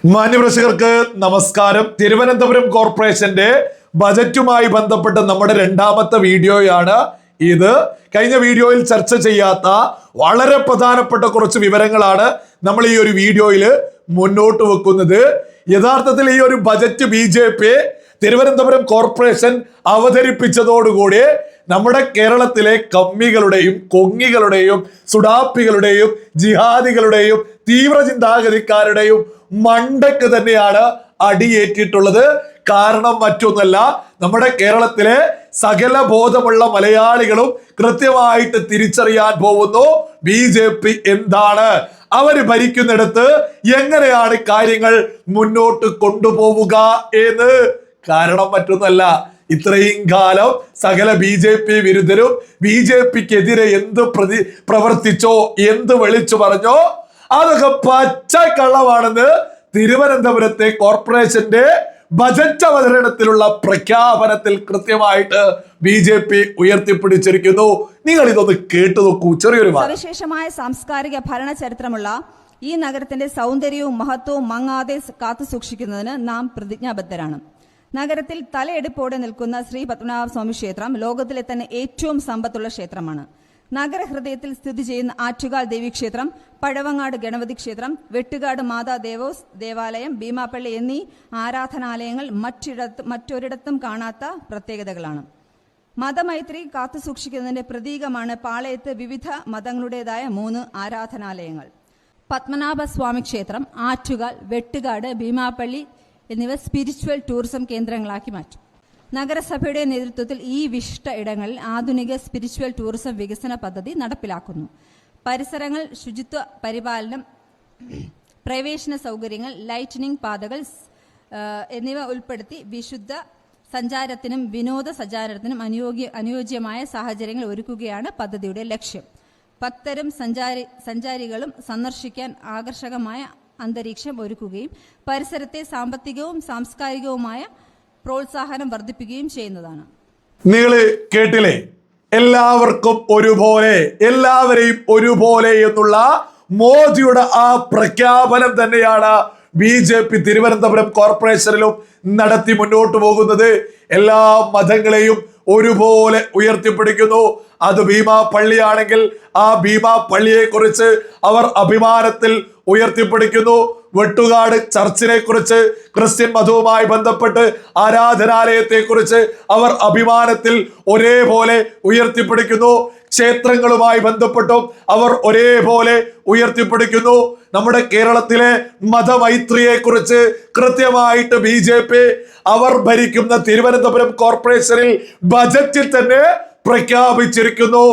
മാന്യപ്രേക്ഷകർക്ക് നമസ്കാരം. തിരുവനന്തപുരം കോർപ്പറേഷന്റെ ബജറ്റുമായി ബന്ധപ്പെട്ട നമ്മുടെ രണ്ടാമത്തെ വീഡിയോയാണ് ഇത്. കഴിഞ്ഞ വീഡിയോയിൽ ചർച്ച ചെയ്യാത്ത വളരെ പ്രധാനപ്പെട്ട കുറച്ച് വിവരങ്ങളാണ് നമ്മൾ ഈ ഒരു വീഡിയോയിൽ മുന്നോട്ട് വെക്കുന്നത്. യഥാർത്ഥത്തിൽ ഈ ഒരു ബജറ്റ് BJP തിരുവനന്തപുരം കോർപ്പറേഷൻ അവതരിപ്പിച്ചതോടുകൂടി നമ്മുടെ കേരളത്തിലെ കമ്മികളുടെയും കൊങ്ങികളുടെയും സുഡാപ്പികളുടെയും ജിഹാദികളുടെയും തീവ്ര ചിന്താഗതിക്കാരുടെയും മണ്ടക്ക് തന്നെയാണ് അടിയേറ്റിട്ടുള്ളത്. കാരണം മറ്റൊന്നല്ല, നമ്മുടെ കേരളത്തിലെ സകല ബോധമുള്ള മലയാളികളും കൃത്യമായിട്ട് തിരിച്ചറിയാൻ പോകുന്നു BJP എന്താണ്, അവര് ഭരിക്കുന്നിടത്ത് എങ്ങനെയാണ് കാര്യങ്ങൾ മുന്നോട്ട് കൊണ്ടുപോവുക എന്ന്. കാരണം മറ്റൊന്നല്ല, ഇത്രയും കാലം സകല BJP വിരുദ്ധരും BJPക്കെതിരെ എന്ത് പ്രവർത്തിച്ചോ, എന്ത് വിളിച്ചു പറഞ്ഞോ, അതൊക്കെ പച്ചക്കള്ളമാണെന്ന് തിരുവനന്തപുരത്തെ കോർപ്പറേഷന്റെ ബജറ്റ് അവതരണത്തിലുള്ള പ്രഖ്യാപനത്തിൽ കൃത്യമായിട്ട് BJP ഉയർത്തിപ്പിടിച്ചിരിക്കുന്നു. നിങ്ങൾ ഇതൊന്ന് കേട്ടു നോക്കൂ. ചെറിയൊരു സവിശേഷമായ സാംസ്കാരിക ഭരണ ചരിത്രമുള്ള ഈ നഗരത്തിന്റെ സൗന്ദര്യവും മഹത്വവും മങ്ങാതെ കാത്തു സൂക്ഷിക്കുന്നതിന് നാം പ്രതിജ്ഞാബദ്ധരാണ്. നഗരത്തിൽ തലയെടുപ്പോടെ നിൽക്കുന്ന ശ്രീ പത്മനാഭസ്വാമി ക്ഷേത്രം ലോകത്തിലെ തന്നെ ഏറ്റവും സമ്പത്തുള്ള ക്ഷേത്രമാണ്. നഗരഹൃദയത്തിൽ സ്ഥിതി ചെയ്യുന്ന ആറ്റുകാൽ ദേവീക്ഷേത്രം, പഴവങ്ങാട് ഗണപതി ക്ഷേത്രം, വെട്ടുകാട് മാതാ ദേവാലയം, ഭീമാപ്പള്ളി എന്നീ ആരാധനാലയങ്ങൾ മറ്റൊരിടത്തും കാണാത്ത പ്രത്യേകതകളാണ്. മതമൈത്രി കാത്തുസൂക്ഷിക്കുന്നതിന്റെ പ്രതീകമാണ് പാളയത്ത് വിവിധ മതങ്ങളുടേതായ 3 ആരാധനാലയങ്ങൾ. പത്മനാഭസ്വാമി ക്ഷേത്രം, ആറ്റുകാൽ, വെട്ടുകാട്, ഭീമാപ്പള്ളി എന്നിവ സ്പിരിച്വൽ ടൂറിസം കേന്ദ്രങ്ങളാക്കി മാറ്റും. നഗരസഭയുടെ നേതൃത്വത്തിൽ ഈ വിശിഷ്ട ഇടങ്ങളിൽ ആധുനിക സ്പിരിച്വൽ ടൂറിസം വികസന പദ്ധതി നടപ്പിലാക്കുന്നു. പരിസരങ്ങൾ ശുചിത്വ പരിപാലനം, പ്രവേശന സൗകര്യങ്ങൾ, ലൈറ്റനിംഗ് പാതകൾ എന്നിവ ഉൾപ്പെടുത്തി വിശുദ്ധ സഞ്ചാരത്തിനും വിനോദസഞ്ചാരത്തിനും അനുയോജ്യമായ സാഹചര്യങ്ങൾ ഒരുക്കുകയാണ് പദ്ധതിയുടെ ലക്ഷ്യം. ഭക്തരും സഞ്ചാരികളും സന്ദർശിക്കാൻ ആകർഷകമായ അന്തരീക്ഷം ഒരുക്കുകയും പരിസരത്തെ സാമ്പത്തികവും സാംസ്കാരികവുമായ പ്രോത്സാഹനം വർദ്ധിപ്പിക്കുകയും ചെയ്യുന്നതാണ്. നിങ്ങൾ കേട്ടില്ലേ, എല്ലാവർക്കും ഒരുപോലെ, എല്ലാവരെയും ഒരുപോലെ എന്നുള്ള മോദിയുടെ ആ പ്രഖ്യാപനം തന്നെയാണ് BJP തിരുവനന്തപുരം കോർപ്പറേഷനിലും നടത്തി മുന്നോട്ട് പോകുന്നത്. എല്ലാ മതങ്ങളെയും ഒരുപോലെ ഉയർത്തിപ്പിടിക്കുന്നു. അത് ഭീമാ പള്ളിയാണെങ്കിൽ ആ ഭീമാ പള്ളിയെ കുറിച്ച് അവർ അഭിമാനത്തിൽ ഉയർത്തിപ്പിടിക്കുന്നു. വെട്ടുകാട് ചർച്ചിനെ കുറിച്ച്, ക്രിസ്ത്യൻ മതവുമായി ബന്ധപ്പെട്ട് ആരാധനാലയത്തെ കുറിച്ച് അവർ അഭിമാനത്തിൽ ഒരേപോലെ ഉയർത്തിപ്പിടിക്കുന്നു. ക്ഷേത്രങ്ങളുമായി ബന്ധപ്പെട്ടും അവർ ഒരേപോലെ ഉയർത്തിപ്പിടിക്കുന്നു. നമ്മുടെ കേരളത്തിലെ മതമൈത്രിയെ കുറിച്ച് കൃത്യമായിട്ട് BJP അവർ ഭരിക്കുന്ന തിരുവനന്തപുരം കോർപ്പറേഷനിൽ ബജറ്റിൽ തന്നെ പ്രഖ്യാപിച്ചിരിക്കുന്നു.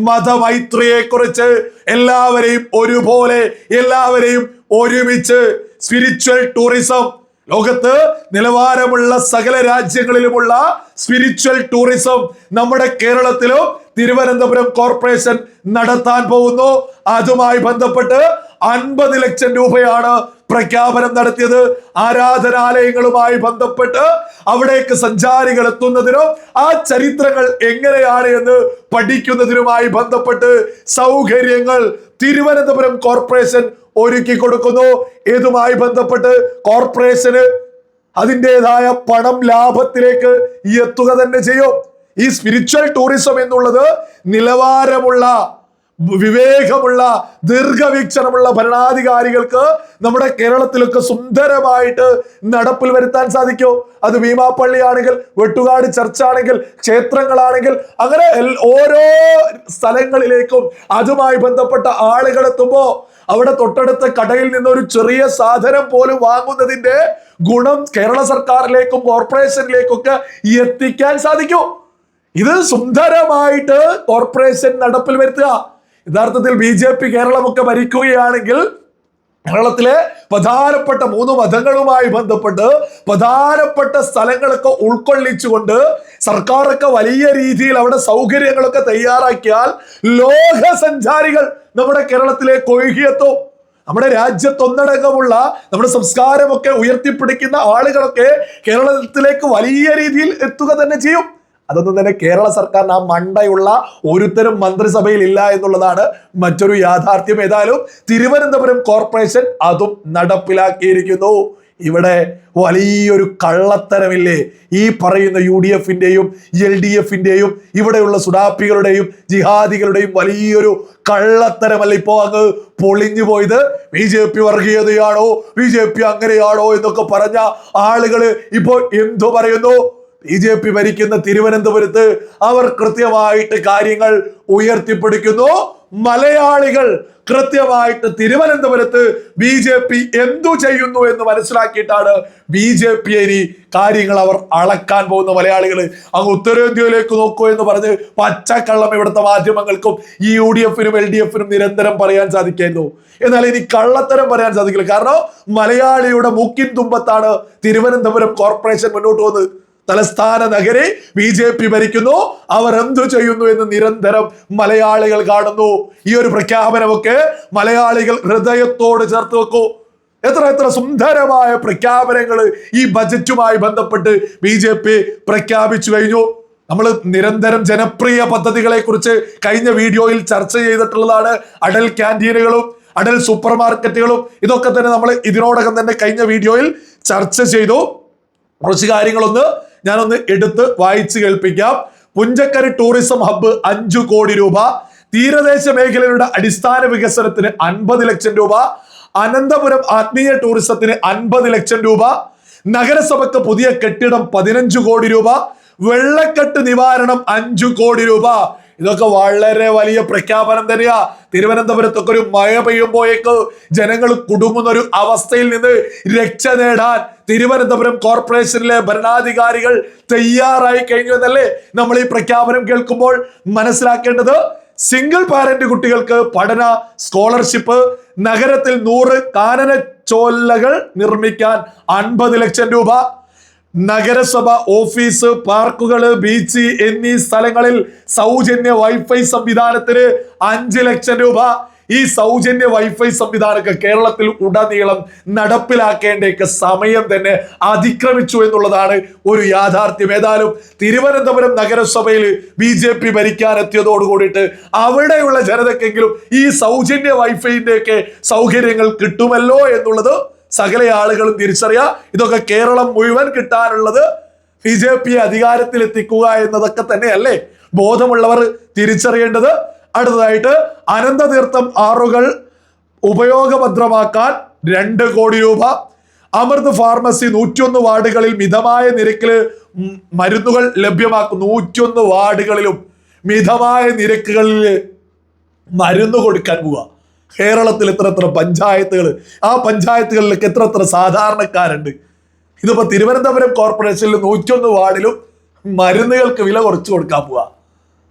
മതമൈത്രിയെ കുറിച്ച് എല്ലാവരെയും ഒരുപോലെ, എല്ലാവരെയും ഒരുമിച്ച് സ്പിരിച്വൽ ടൂറിസം, ലോകത്ത് നിലവാരമുള്ള സകല രാജ്യങ്ങളിലുമുള്ള സ്പിരിച്വൽ ടൂറിസം നമ്മുടെ കേരളത്തിലും തിരുവനന്തപുരം കോർപ്പറേഷൻ നടത്താൻ പോകുന്നു. അതുമായി ബന്ധപ്പെട്ട് 50 ലക്ഷം രൂപയാണ് പ്രഖ്യാപനം നടത്തിയത്. ആരാധനാലയങ്ങളുമായി ബന്ധപ്പെട്ട് അവിടേക്ക് സഞ്ചാരികൾ എത്തുന്നതിനും ആ ചരിത്രങ്ങൾ എങ്ങനെയാണ് എന്ന് പഠിക്കുന്നതിനുമായി ബന്ധപ്പെട്ട് സൗകര്യങ്ങൾ തിരുവനന്തപുരം കോർപ്പറേഷൻ ഒരുക്കി കൊടുക്കുന്നു. ഇതുമായി ബന്ധപ്പെട്ട് കോർപ്പറേഷന് അതിൻ്റെതായ പണം ലാഭത്തിലേക്ക് എത്തുക തന്നെ ചെയ്യും. ഈ സ്പിരിച്വൽ ടൂറിസം എന്നുള്ളത് നിലവാരമുള്ള, വിവേകമുള്ള, ദീർഘവീക്ഷണമുള്ള ഭരണാധികാരികൾക്ക് നമ്മുടെ കേരളത്തിലൊക്കെ സുന്ദരമായിട്ട് നടപ്പിൽ വരുത്താൻ സാധിക്കും. അത് ഭീമാപ്പള്ളി ആണെങ്കിൽ, വെട്ടുകാട് ചർച്ചാണെങ്കിൽ, ക്ഷേത്രങ്ങളാണെങ്കിൽ, അങ്ങനെ ഓരോ സ്ഥലങ്ങളിലേക്കും അതുമായി ബന്ധപ്പെട്ട ആളുകൾ എത്തുമ്പോ അവിടെ തൊട്ടടുത്ത കടയിൽ നിന്ന് ഒരു ചെറിയ സാധനം പോലും വാങ്ങുന്നതിന്റെ ഗുണം കേരള സർക്കാരിലേക്കും കോർപ്പറേഷനിലേക്കൊക്കെ എത്തിക്കാൻ സാധിക്കും. ഇത് സുന്ദരമായിട്ട് കോർപ്പറേഷൻ നടപ്പിൽ വരുത്തുക. യഥാർത്ഥത്തിൽ BJP കേരളമൊക്കെ ഭരിക്കുകയാണെങ്കിൽ കേരളത്തിലെ പ്രധാനപ്പെട്ട 3 മതങ്ങളുമായി ബന്ധപ്പെട്ട് പ്രധാനപ്പെട്ട സ്ഥലങ്ങളൊക്കെ ഉൾക്കൊള്ളിച്ചുകൊണ്ട് സർക്കാരൊക്കെ വലിയ രീതിയിൽ അവിടെ സൗകര്യങ്ങളൊക്കെ തയ്യാറാക്കിയാൽ ലോക സഞ്ചാരികൾ നമ്മുടെ കേരളത്തിലേക്ക് ഒഴുകിയെത്തും. നമ്മുടെ രാജ്യത്തൊന്നടങ്കമുള്ള നമ്മുടെ സംസ്കാരമൊക്കെ ഉയർത്തിപ്പിടിക്കുന്ന ആളുകളൊക്കെ കേരളത്തിലേക്ക് വലിയ രീതിയിൽ എത്തുക തന്നെ ചെയ്യും. അതൊന്നും തന്നെ കേരള സർക്കാരിന് ആ മണ്ടയുള്ള ഒരുത്തരും മന്ത്രിസഭയിൽ ഇല്ല എന്നുള്ളതാണ് മറ്റൊരു യാഥാർത്ഥ്യം. ഏതായാലും തിരുവനന്തപുരം കോർപ്പറേഷൻ അതും നടപ്പിലാക്കിയിരിക്കുന്നു. ഇവിടെ വലിയൊരു കള്ളത്തരമില്ലേ ഈ പറയുന്ന UDF-ന്റെയും LDF-ന്റെയും ഇവിടെയുള്ള സുഡാപ്പികളുടെയും ജിഹാദികളുടെയും വലിയൊരു കള്ളത്തരമല്ല ഇപ്പോ അങ്ങ് പൊളിഞ്ഞു പോയത്? BJP വർഗീയതയാണോ, BJP അങ്ങനെയാണോ എന്നൊക്കെ പറഞ്ഞ ആളുകള് ഇപ്പോൾ എന്തോ പറയുന്നു? BJP ഭരിക്കുന്ന തിരുവനന്തപുരത്ത് അവർ കൃത്യമായിട്ട് കാര്യങ്ങൾ ഉയർത്തിപ്പിടിക്കുന്നു. മലയാളികൾ കൃത്യമായിട്ട് തിരുവനന്തപുരത്ത് BJP എന്തു ചെയ്യുന്നു എന്ന് മനസ്സിലാക്കിയിട്ടാണ് BJP ഇനി കാര്യങ്ങൾ അവർ അളക്കാൻ പോകുന്ന. മലയാളികൾ അങ്ങ് ഉത്തരേന്ത്യയിലേക്ക് നോക്കൂ എന്ന് പറഞ്ഞ് പച്ചക്കള്ളം ഇവിടുത്തെ മാധ്യമങ്ങൾക്കും ഈ UDF-നും LDF-നും നിരന്തരം പറയാൻ സാധിക്കായിരുന്നു. എന്നാൽ ഇനി കള്ളത്തരം പറയാൻ സാധിക്കില്ല. കാരണം മലയാളിയുടെ മൂക്കിൻ തുമ്പത്താണ് തിരുവനന്തപുരം കോർപ്പറേഷൻ മുന്നോട്ട് പോകുന്നത്. തലസ്ഥാന നഗരി BJP ഭരിക്കുന്നു, അവർ എന്തു ചെയ്യുന്നു എന്ന് നിരന്തരം മലയാളികൾ കാണുന്നു. ഈ ഒരു പ്രഖ്യാപനമൊക്കെ മലയാളികൾ ഹൃദയത്തോട് ചേർത്ത് വെക്കൂ. എത്ര സുന്ദരമായ പ്രഖ്യാപനങ്ങൾ ഈ ബജറ്റുമായി ബന്ധപ്പെട്ട് BJP പ്രഖ്യാപിച്ചു കഴിഞ്ഞു. നമ്മൾ നിരന്തരം ജനപ്രിയ പദ്ധതികളെ കുറിച്ച് കഴിഞ്ഞ വീഡിയോയിൽ ചർച്ച ചെയ്തിട്ടുള്ളതാണ്. അടൽ ക്യാൻറ്റീനുകളും അടൽ സൂപ്പർ മാർക്കറ്റുകളും ഇതൊക്കെ തന്നെ നമ്മൾ ഇതിനോടകം തന്നെ കഴിഞ്ഞ വീഡിയോയിൽ ചർച്ച ചെയ്തു. കുറച്ച് കാര്യങ്ങളൊന്ന് ഞാനൊന്ന് എടുത്ത് വായിച്ചു കേൾപ്പിക്കാം. പുഞ്ചക്കരി ടൂറിസം ഹബ്ബ് 5 കോടി രൂപ, തീരദേശ മേഖലയുടെ അടിസ്ഥാന വികസനത്തിന് 50 ലക്ഷം രൂപ, അനന്തപുരം ആത്മീയ ടൂറിസത്തിന് 50 ലക്ഷം രൂപ, നഗരസഭയ്ക്ക് പുതിയ കെട്ടിടം 15 കോടി രൂപ, വെള്ളക്കെട്ട് നിവാരണം 5 കോടി രൂപ. ഇതൊക്കെ വളരെ വലിയ പ്രഖ്യാപനം തന്നെയാ. തിരുവനന്തപുരത്തൊക്കെ ഒരു മഴ പെയ്യുമ്പോഴേക്ക് ജനങ്ങൾ കുടുങ്ങുന്ന ഒരു അവസ്ഥയിൽ നിന്ന് രക്ഷ നേടാൻ തിരുവനന്തപുരം കോർപ്പറേഷനിലെ ഭരണാധികാരികൾ തയ്യാറായി കഴിഞ്ഞു എന്നല്ലേ നമ്മൾ ഈ പ്രഖ്യാപനം കേൾക്കുമ്പോൾ മനസ്സിലാക്കേണ്ടത്. സിംഗിൾ പാരന്റ് കുട്ടികൾക്ക് പഠന സ്കോളർഷിപ്പ്, നഗരത്തിൽ 100 കാനന ചോലകൾ നിർമ്മിക്കാൻ 50 ലക്ഷം രൂപ, നഗരസഭ ഓഫീസ്, പാർക്കുകൾ, ബീച്ച് എന്നീ സ്ഥലങ്ങളിൽ സൗജന്യ വൈഫൈ സംവിധാനത്തിന് 5 ലക്ഷം രൂപ. ഈ സൗജന്യ വൈഫൈ സംവിധാനമൊക്കെ കേരളത്തിൽ ഉടനീളം നടപ്പിലാക്കേണ്ട സമയം തന്നെ അതിക്രമിച്ചു എന്നുള്ളതാണ് ഒരു യാഥാർത്ഥ്യം. ഏതായാലും തിരുവനന്തപുരം നഗരസഭയിൽ BJP ഭരിക്കാനെത്തിയതോട് കൂടിയിട്ട് അവിടെയുള്ള ജനതയ്ക്കെങ്കിലും ഈ സൗജന്യ വൈഫൈൻ്റെയൊക്കെ സൗകര്യങ്ങൾ കിട്ടുമല്ലോ എന്നുള്ളത് സകല ആളുകളും തിരിച്ചറിയാം. ഇതൊക്കെ കേരളം മുഴുവൻ കിട്ടാനുള്ളത് BJP അധികാരത്തിൽ എത്തിക്കുക എന്നതൊക്കെ തന്നെയല്ലേ ബോധമുള്ളവർ തിരിച്ചറിയേണ്ടത്. അടുത്തതായിട്ട് അനന്തതീർത്ഥം ആറുകൾ ഉപയോഗഭദ്രമാക്കാൻ 2 കോടി രൂപ, അമൃത് ഫാർമസി 101 വാർഡുകളിൽ മിതമായ നിരക്കിൽ മരുന്നുകൾ ലഭ്യമാക്കും. 101 വാർഡുകളിലും മിതമായ നിരക്കുകളിൽ മരുന്ന് കൊടുക്കാൻ പോവുക. കേരളത്തിൽ എത്ര പഞ്ചായത്തുകൾ, ആ പഞ്ചായത്തുകളിലൊക്കെ എത്ര സാധാരണക്കാരുണ്ട്. ഇതിപ്പോ തിരുവനന്തപുരം കോർപ്പറേഷനിൽ 101 വാർഡിലും മരുന്നുകൾക്ക് വില കുറച്ച് കൊടുക്കാൻ പോവുക.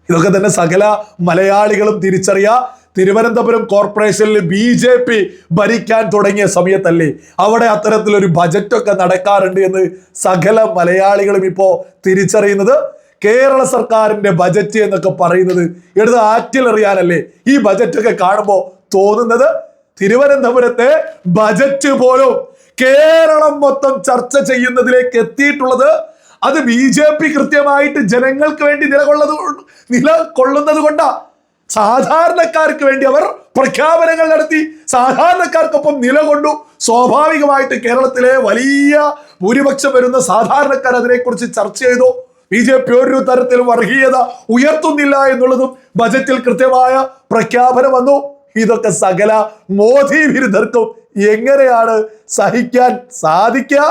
ഇതൊക്കെ തന്നെ സകല മലയാളികളും തിരിച്ചറിയാ. തിരുവനന്തപുരം കോർപ്പറേഷനിൽ BJP ഭരിക്കാൻ തുടങ്ങിയ സമയത്തല്ലേ അവിടെ അത്തരത്തിലൊരു ബജറ്റൊക്കെ നടക്കാറുണ്ട് എന്ന് സകല മലയാളികളും ഇപ്പോ തിരിച്ചറിയുന്നത്. കേരള സർക്കാരിന്റെ ബജറ്റ് എന്നൊക്കെ പറയുന്നത് എടുത്ത് ആറ്റിലെറിയാനല്ലേ ഈ ബജറ്റൊക്കെ കാണുമ്പോൾ തോന്നുന്നത്. തിരുവനന്തപുരത്തെ ബജറ്റ് പോലും കേരളം മൊത്തം ചർച്ച ചെയ്യുന്നതിലേക്ക് എത്തിയിട്ടുള്ളത് അത് BJP കൃത്യമായിട്ട് ജനങ്ങൾക്ക് വേണ്ടി നിലകൊള്ളുന്നത് കൊണ്ടാ. സാധാരണക്കാർക്ക് വേണ്ടി അവർ പ്രഖ്യാപനങ്ങൾ നടത്തി, സാധാരണക്കാർക്കൊപ്പം നിലകൊണ്ടു. സ്വാഭാവികമായിട്ട് കേരളത്തിലെ വലിയ ഭൂരിപക്ഷം വരുന്ന സാധാരണക്കാർ അതിനെക്കുറിച്ച് ചർച്ച ചെയ്തു. BJP ഒരു തരത്തിലും വർഗീയത ഉയർത്തുന്നില്ല എന്നുള്ളതും ബജറ്റിൽ കൃത്യമായ പ്രഖ്യാപനം വന്നു. ഇതൊക്കെ സകല മോദി വിരുദ്ധർക്കും എങ്ങനെയാണ് സഹിക്കാൻ സാധിക്കുക?